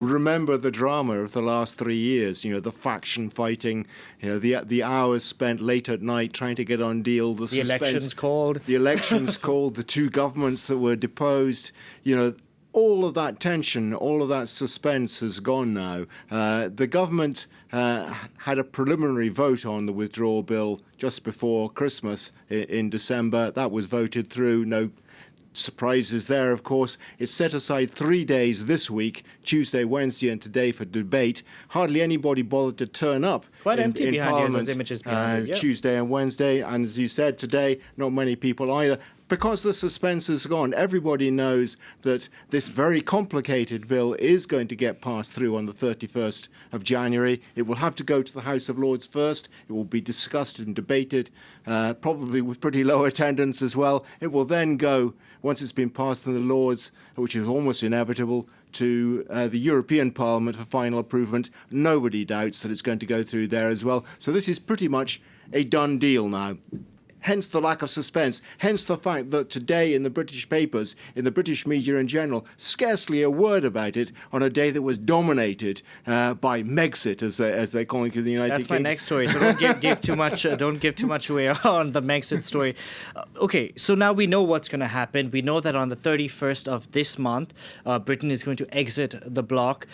remember the drama of the last 3 years, the faction fighting, the hours spent late at night trying to get on deal, the suspense, elections called. the elections called, the two governments that were deposed, all of that tension, all of that suspense has gone now. The government had a preliminary vote on the withdrawal bill just before Christmas in December. That was voted through. No surprises there, of course. It's set aside 3 days this week, Tuesday, Wednesday and today, for debate. Hardly anybody bothered to turn up Quite empty in behind Parliament those images behind you, yeah. Tuesday and Wednesday. And as you said, today, not many people either. Because the suspense is gone, everybody knows that this very complicated bill is going to get passed through on the 31st of January. It will have to go to the House of Lords first. It will be discussed and debated, probably with pretty low attendance as well. It will then go, once it's been passed in the Lords, which is almost inevitable, to the European Parliament for final approval. Nobody doubts that it's going to go through there as well. So this is pretty much a done deal now. Hence the lack of suspense, hence the fact that today in the British papers, in the British media in general, scarcely a word about it on a day that was dominated by Megxit, as they're calling it in the United Kingdom. That's my next story, so don't give too much. Don't give too much away on the Megxit story. Okay, so now we know what's going to happen. We know that on the 31st of this month, Britain is going to exit the bloc.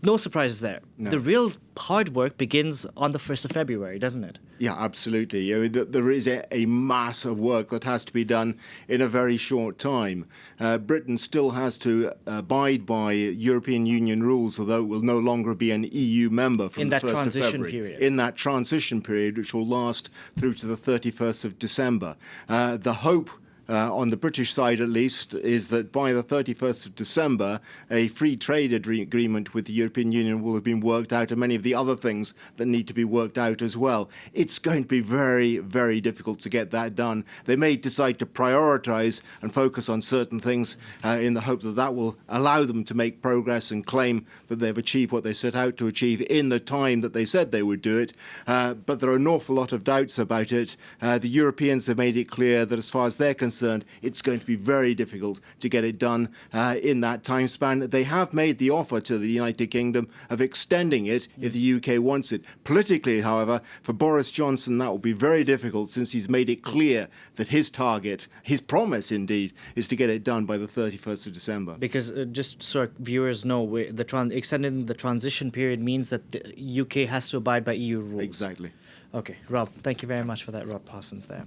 No surprises there. No. The real hard work begins on the 1st of February, doesn't it? Yeah, absolutely. I mean, there is a mass of work that has to be done in a very short time. Britain still has to abide by European Union rules, although it will no longer be an EU member from the 1st of February. In that transition period. In that transition period, which will last through to the 31st of December. The hope on the British side at least, is that by the 31st of December, a free trade agreement with the European Union will have been worked out, and many of the other things that need to be worked out as well. It's going to be very, very difficult to get that done. They may decide to prioritise and focus on certain things in the hope that that will allow them to make progress and claim that they've achieved what they set out to achieve in the time that they said they would do it. But there are an awful lot of doubts about it. The Europeans have made it clear that as far as they're concerned, it's going to be very difficult to get it done in that time span. They have made the offer to the United Kingdom of extending it if the UK wants it. Politically, however, for Boris Johnson, that will be very difficult since he's made it clear that his target, his promise indeed, is to get it done by the 31st of December. Because just so our viewers know, extending the transition period means that the UK has to abide by EU rules. Exactly. Okay, Rob, thank you very much for that, Rob Parsons there.